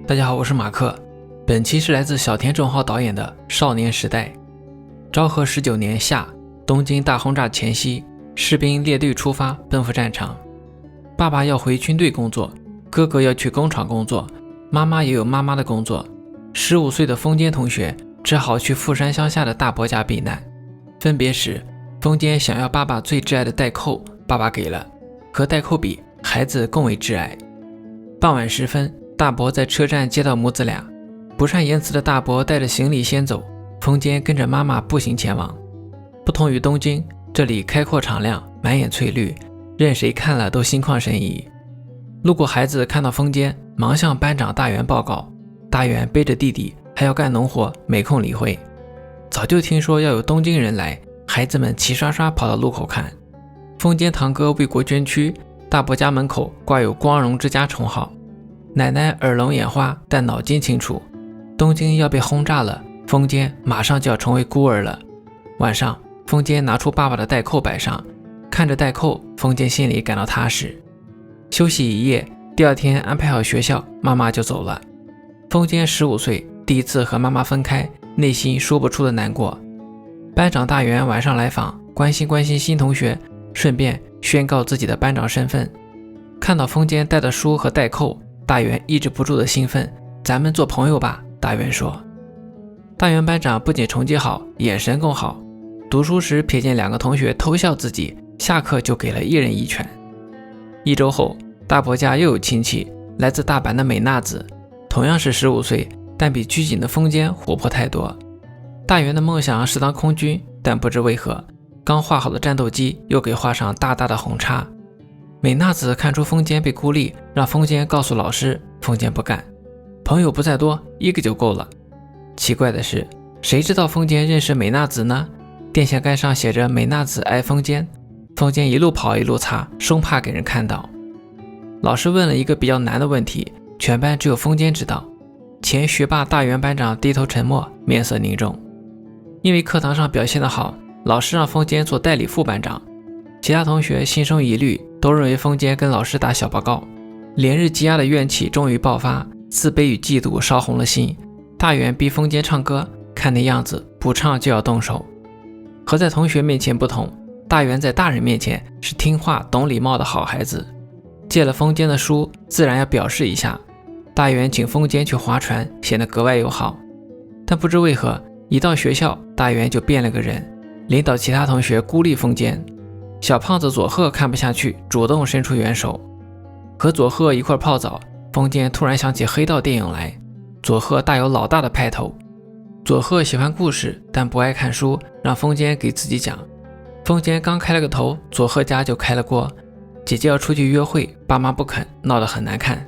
大家好，我是马克。本期是来自小田正浩导演的《少年时代》。昭和19年夏，东京大轰炸前夕，士兵列队出发，奔赴战场。爸爸要回军队工作，哥哥要去工厂工作，妈妈也有妈妈的工作。15岁的风间同学只好去富山乡下的大伯家避难。分别时，风间想要爸爸最挚爱的代扣，爸爸给了，和代扣比，孩子更为挚爱。傍晚时分，大伯在车站接到母子俩。不善言辞的大伯带着行李先走，风间跟着妈妈步行前往。不同于东京，这里开阔敞亮，满眼翠绿，任谁看了都心旷神怡。路过孩子看到风间，忙向班长大元报告。大元背着弟弟还要干农活，没空理会。早就听说要有东京人来，孩子们齐刷刷跑到路口看。风间堂哥为国捐躯，大伯家门口挂有光荣之家重号。奶奶耳聋眼花，但脑筋清楚，东京要被轰炸了，风间马上就要成为孤儿了。晚上，风间拿出爸爸的代扣摆上，看着代扣，风间心里感到踏实。休息一夜，第二天安排好学校，妈妈就走了。风间15岁，第一次和妈妈分开，内心说不出的难过。班长大元晚上来访，关心新同学，顺便宣告自己的班长身份。看到风间带的书和代扣，大元抑制不住的兴奋，咱们做朋友吧，大元说。大元班长不仅成绩好，眼神更好，读书时瞥见2个同学偷笑自己，下课就给了一人一拳。1周后，大伯家又有亲戚，来自大阪的美娜子，同样是15岁，但比拘谨的风间活泼太多。大元的梦想是当空军，但不知为何，刚画好的战斗机又给画上大大的红叉。美娜子看出风间被孤立，让风间告诉老师，风间不干，朋友不在多，一个就够了。奇怪的是，谁知道风间认识美娜子呢？电线杆上写着美娜子爱风间，风间一路跑一路擦，生怕给人看到。老师问了一个比较难的问题，全班只有风间知道。前学霸大元班长低头沉默，面色凝重。因为课堂上表现得好，老师让风间做代理副班长。其他同学心生疑虑，都认为风间跟老师打小报告。连日积压的怨气终于爆发，自卑与嫉妒烧红了心。大元逼风间唱歌，看那样子不唱就要动手。和在同学面前不同，大元在大人面前是听话懂礼貌的好孩子。借了风间的书，自然要表示一下。大元请风间去划船，显得格外友好。但不知为何，一到学校，大元就变了个人，领导其他同学孤立风间。小胖子佐贺看不下去，主动伸出援手。和佐贺一块泡澡，风间突然想起黑道电影来。佐贺大有老大的派头。佐贺喜欢故事，但不爱看书，让风间给自己讲。风间刚开了个头，佐贺家就开了锅。姐姐要出去约会，爸妈不肯，闹得很难看。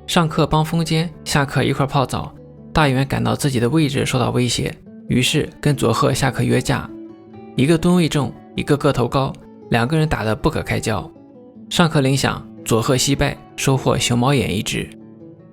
上课帮风间，下课一块泡澡。大元感到自己的位置受到威胁，于是跟佐贺下课约架。一个吨位重，一个个头高，2个人打得不可开交。上课铃响，佐贺惜败，收获熊猫眼1只。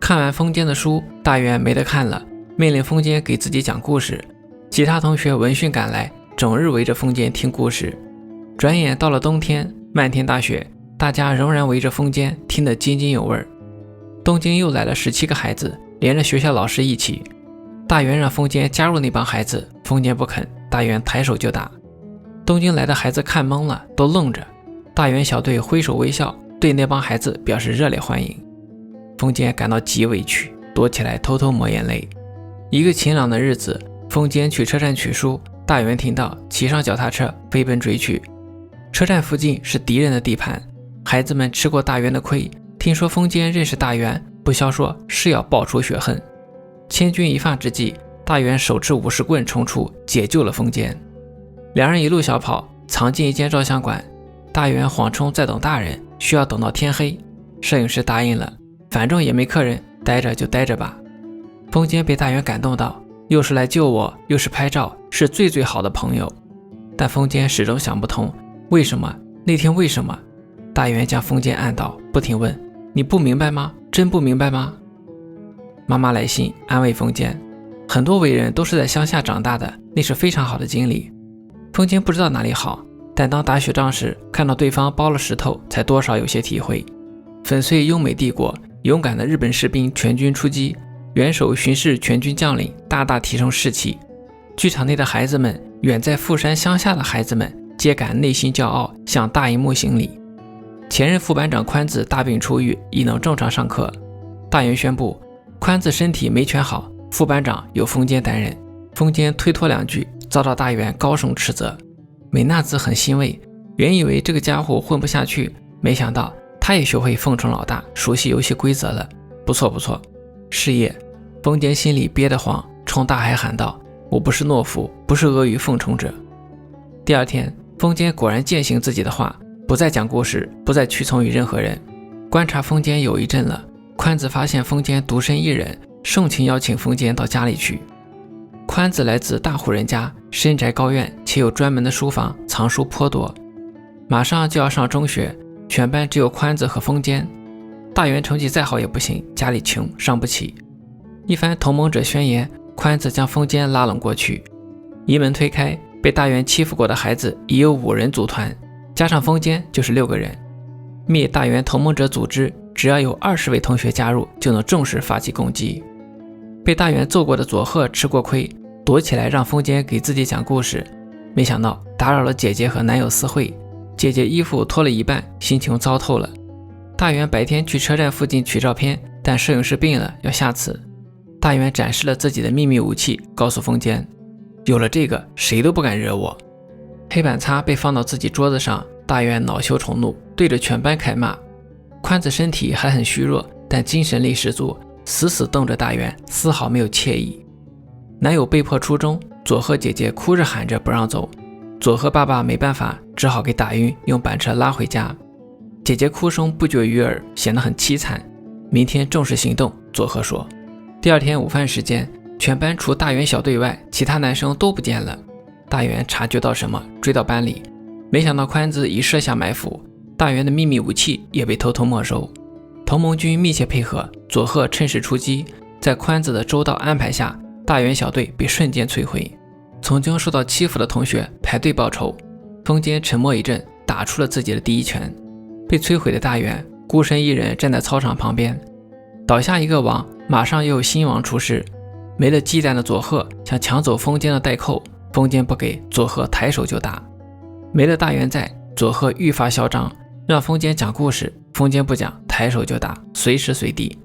看完风间的书，大元没得看了，命令风间给自己讲故事。其他同学闻讯赶来，整日围着风间听故事。转眼到了冬天，漫天大雪，大家仍然围着风间听得津津有味。东京又来了17个孩子，连着学校老师一起。大元让风间加入那帮孩子，风间不肯，大元抬手就打。东京来的孩子看懵了，都愣着。大元小队挥手微笑，对那帮孩子表示热烈欢迎。风间感到极委屈，躲起来偷偷抹眼泪。一个晴朗的日子，风间去车站取书，大元听到，骑上脚踏车飞奔追去。车站附近是敌人的地盘，孩子们吃过大元的亏，听说风间认识大元，不消说是要报仇雪恨。千钧一发之际，大元手持50棍冲出，解救了风间。2人一路小跑，藏进一间照相馆。大元谎称在等大人，需要等到天黑。摄影师答应了，反正也没客人，待着就待着吧。风间被大元感动到，又是来救我，又是拍照，是最好的朋友。但风间始终想不通，为什么？那天为什么？大元将风间按倒，不停问，你不明白吗？真不明白吗？妈妈来信安慰风间，很多伟人都是在乡下长大的，那是非常好的经历。风间不知道哪里好，但当打雪仗时，看到对方包了石头，才多少有些体会。粉碎优美帝国，勇敢的日本士兵全军出击，元首巡视全军将领大大提升士气。剧场内的孩子们，远在富山乡下的孩子们皆感内心骄傲，向大荧幕行礼。前任副班长宽子大病初愈，已能正常上课。大元宣布，宽子身体没全好，副班长由风间担任。风间推脱两句，遭到大元高声斥责。美娜子很欣慰，原以为这个家伙混不下去，没想到他也学会奉承老大，熟悉游戏规则了。不错不错。是夜，风间心里憋得慌，冲大海喊道：“我不是懦夫，不是阿谀奉承者。”第二天，风间果然践行自己的话，不再讲故事，不再屈从于任何人。观察风间有一阵了，宽子发现风间独身一人，盛情邀请风间到家里去。宽子来自大户人家，深宅高院，且有专门的书房，藏书颇多。马上就要上中学，全班只有宽子和风间。大元成绩再好也不行，家里穷，上不起。一番同盟者宣言，宽子将风间拉拢过去。一门推开，被大元欺负过的孩子已有5人组团，加上风间就是6个人。灭大元同盟者组织，只要有20位同学加入，就能正式发起攻击。被大元揍过的佐贺吃过亏，躲起来让风间给自己讲故事，没想到打扰了姐姐和男友私会，姐姐衣服脱了一半，心情糟透了。大元白天去车站附近取照片，但摄影师病了，要下次。大元展示了自己的秘密武器，告诉风间，有了这个，谁都不敢惹我。黑板擦被放到自己桌子上，大元恼羞成怒，对着全班开骂。宽子身体还很虚弱，但精神力十足，死死瞪着大元，丝毫没有惬意。男友被迫出征，佐贺姐姐哭着喊着不让走，佐贺爸爸没办法，只好给打晕，用板车拉回家。姐姐哭声不绝于耳，显得很凄惨。明天正式行动，佐贺说。第二天午饭时间，全班除大元小队外，其他男生都不见了。大元察觉到什么，追到班里，没想到宽子已设下埋伏，大元的秘密武器也被偷偷没收。同盟军密切配合，佐贺趁势出击，在宽子的周到安排下，大元小队被瞬间摧毁。曾经受到欺负的同学排队报仇，风间沉默一阵，打出了自己的第一拳。被摧毁的大元孤身一人站在操场旁边，倒下一个王，马上又有新王出世。没了忌惮的佐贺想抢走风间的代扣，风间不给，佐贺抬手就打。没了大元在，佐贺愈发嚣张，让风间讲故事，风间不讲，抬手就打，随时随地。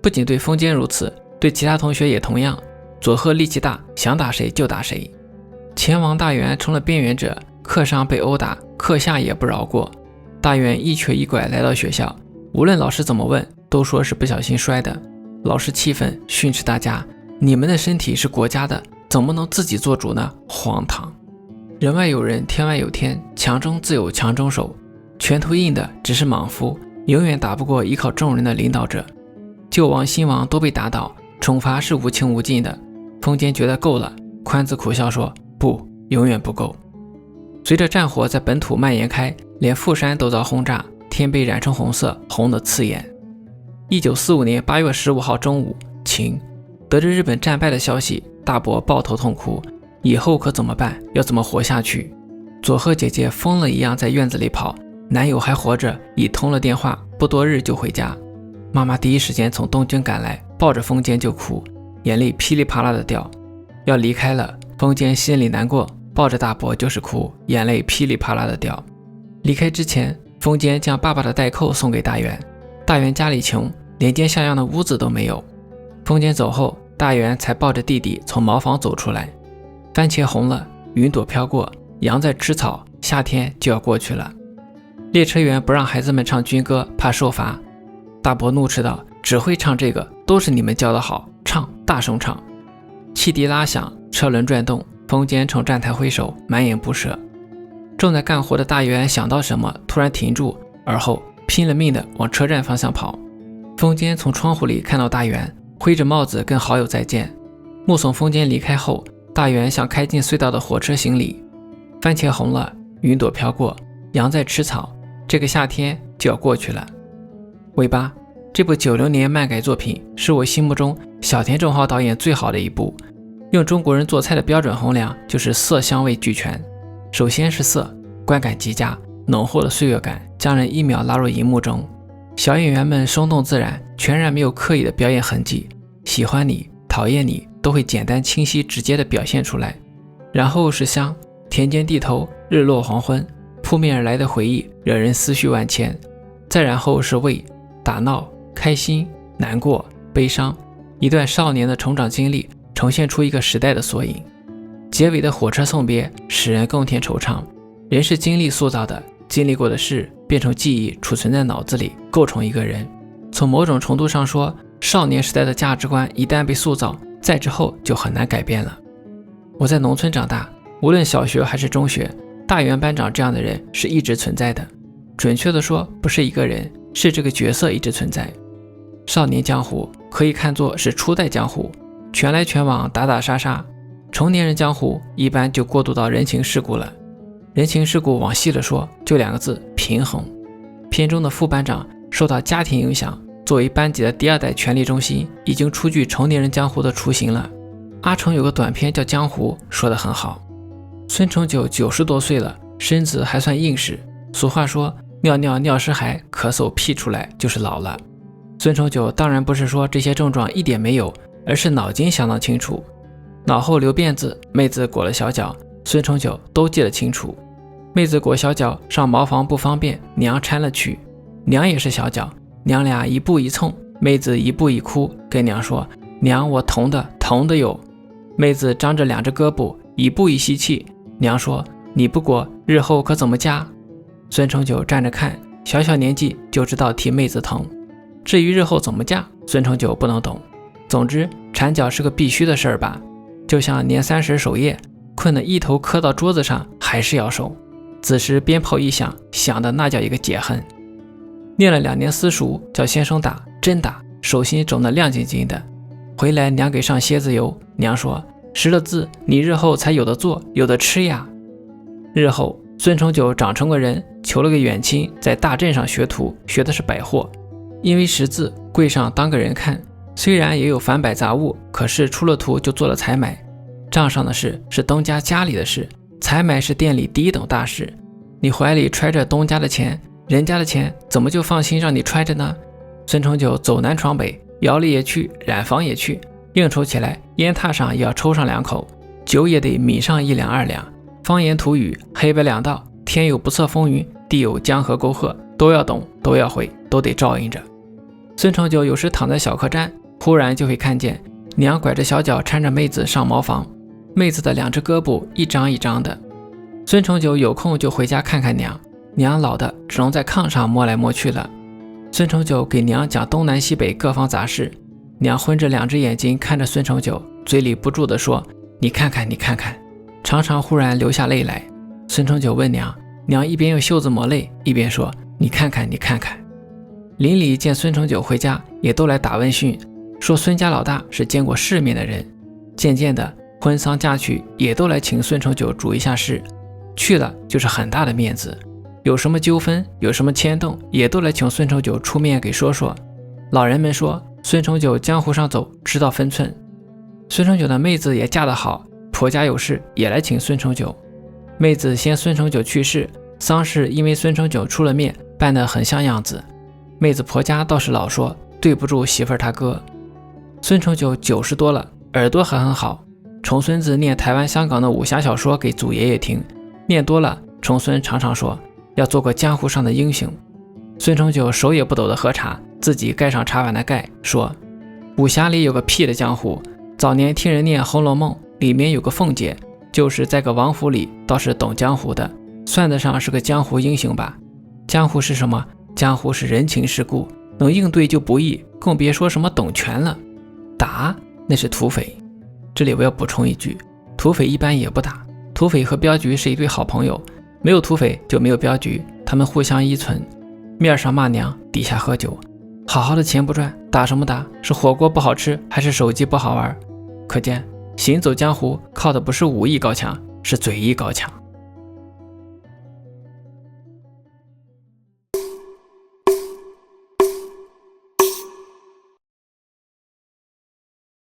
不仅对风间如此，对其他同学也同样。佐贺力气大，想打谁就打谁。前王大元成了边缘者，课上被殴打，课下也不饶过。大元一瘸一拐来到学校，无论老师怎么问，都说是不小心摔的。老师气愤，训斥大家：你们的身体是国家的，怎么能自己做主呢？荒唐！人外有人，天外有天，强中自有强中手。拳头硬的只是莽夫，永远打不过依靠众人的领导者。旧王新王都被打倒，惩罚是无情无尽的。风间觉得够了，宽子苦笑说：不，永远不够。随着战火在本土蔓延开，连富山都遭轰炸，天被染成红色，红得刺眼。1945年8月15号中午，晴。得知日本战败的消息，大伯抱头痛哭，以后可怎么办？要怎么活下去？佐贺姐姐疯了一样在院子里跑，男友还活着，已通了电话，不多日就回家。妈妈第一时间从东京赶来，抱着风间就哭，眼泪噼里啪啦的掉。要离开了，风间心里难过，抱着大伯就是哭，眼泪噼里啪啦的掉。离开之前，风间将爸爸的代扣送给大元。大元家里穷，连间像样的屋子都没有。风间走后，大元才抱着弟弟从茅房走出来。番茄红了，云朵飘过，羊在吃草，夏天就要过去了。列车员不让孩子们唱军歌，怕受罚。大伯怒斥道：只会唱这个，都是你们教的好，唱，大声唱。汽笛拉响，车轮转动，风间冲站台挥手，满眼不舍。正在干活的大元想到什么，突然停住，而后拼了命的往车站方向跑。风间从窗户里看到大元挥着帽子跟好友再见。目送风间离开后，大元向开进隧道的火车行礼。番茄红了，云朵飘过，羊在吃草，这个夏天就要过去了。尾巴，这部90年漫改作品是我心目中小田正浩导演最好的一部。用中国人做菜的标准衡量就是色香味俱全。首先是色，观感极佳，浓厚的岁月感将人一秒拉入荧幕中。小演员们生动自然，全然没有刻意的表演痕迹，喜欢你、讨厌你都会简单清晰直接的表现出来。然后是香，田间地头，日落黄昏，扑面而来的回忆惹人思绪万千。再然后是味，打闹、开心、难过、悲伤，一段少年的成长经历呈现出一个时代的缩影。结尾的火车送别使人更添惆怅，人是经历塑造的，经历过的事变成记忆储存在脑子里，构成一个人。从某种程度上说，少年时代的价值观一旦被塑造，在之后就很难改变了。我在农村长大，无论小学还是中学，大员班长这样的人是一直存在的。准确的说，不是一个人，是这个角色一直存在。少年江湖可以看作是初代江湖，拳来拳往，打打杀杀。成年人江湖一般就过渡到人情世故了。人情世故往细了说，就2个字：平衡。片中的副班长受到家庭影响，作为班级的第2代权力中心，已经初具成年人江湖的雏形了。阿成有个短片叫《江湖》，说得很好。孙承久90多岁了，身子还算硬实。俗话说，尿尿尿湿还，咳嗽屁出来，就是老了。孙承久当然不是说这些症状一点没有，而是脑筋相当清楚。脑后留辫子，妹子裹了小脚，孙承久都记得清楚。妹子裹小脚上茅房不方便，娘搀了去。娘也是小脚，娘俩一步一蹭，妹子一步一哭，跟娘说：“娘，我疼的哟。”妹子张着2只胳膊，一步一吸气。娘说：“你不裹，日后可怎么嫁？”孙承久站着看，小年纪就知道替妹子疼。至于日后怎么嫁，孙承久不能懂。总之，缠脚是个必须的事儿吧。就像年30守夜，困得一头磕到桌子上，还是要守。子时鞭炮一响，响的那叫一个解恨。念了2年私塾，叫先生打，真打，手心肿得亮晶晶的。回来娘给上蝎子油，娘说：“识了字，你日后才有的做，有的吃呀。”日后孙承久长成个人，求了个远亲，在大镇上学徒，学的是百货。因为识字，柜上当个人看，虽然也有繁百杂物，可是出了图就做了采买。账上的事是东家家里的事，采买是店里第一等大事。你怀里揣着东家的钱，人家的钱怎么就放心让你揣着呢？孙承久走南闯北，窑里也去，染坊也去，应酬起来，烟榻上也要抽上2口，酒也得抿上1两2两，方言土语，黑白2道，天有不测风云，地有江河沟壑，都要懂，都要会，都得照应着。孙承久有时躺在小客栈，忽然就会看见娘拐着小脚搀着妹子上茅房，妹子的2只胳膊一张一张的。孙承久有空就回家看看娘，娘老的只能在炕上摸来摸去了。孙承久给娘讲东南西北各方杂事，娘昏着2只眼睛看着孙承久，嘴里不住地说：“你看看，你看看。”常常忽然流下泪来。孙承久问娘，娘一边用袖子抹泪，一边说：“你看看，你看看。”邻里见孙承久回家，也都来打问讯，说孙家老大是见过世面的人。渐渐的，婚丧嫁娶也都来请孙承久主一下事，去了就是很大的面子。有什么纠纷，有什么牵动，也都来请孙承久出面给说说。老人们说，孙承久江湖上走，知道分寸。孙承久的妹子也嫁得好，婆家有事也来请孙承久。妹子嫌孙承久去世，丧事因为孙承久出了面，办得很像样子。妹子婆家倒是老说对不住媳妇儿他哥。孙承久90多了，耳朵还很好。重孙子念台湾香港的武侠小说给祖爷爷听，念多了，重孙常常说要做个江湖上的英雄。孙承久手也不抖地喝茶，自己盖上茶碗的盖，说武侠里有个屁的江湖，早年听人念《红楼梦》，里面有个凤姐，就是在个王府里倒是懂江湖的，算得上是个江湖英雄吧。江湖是什么？江湖是人情世故，能应对就不易，更别说什么懂拳了。打那是土匪。这里我要补充一句，土匪一般也不打，土匪和镖局是一对好朋友，没有土匪就没有镖局，他们互相依存。面上骂娘，底下喝酒，好好的钱不赚，打什么打？是火锅不好吃，还是手机不好玩？可见行走江湖靠的不是武艺高强，是嘴艺高强。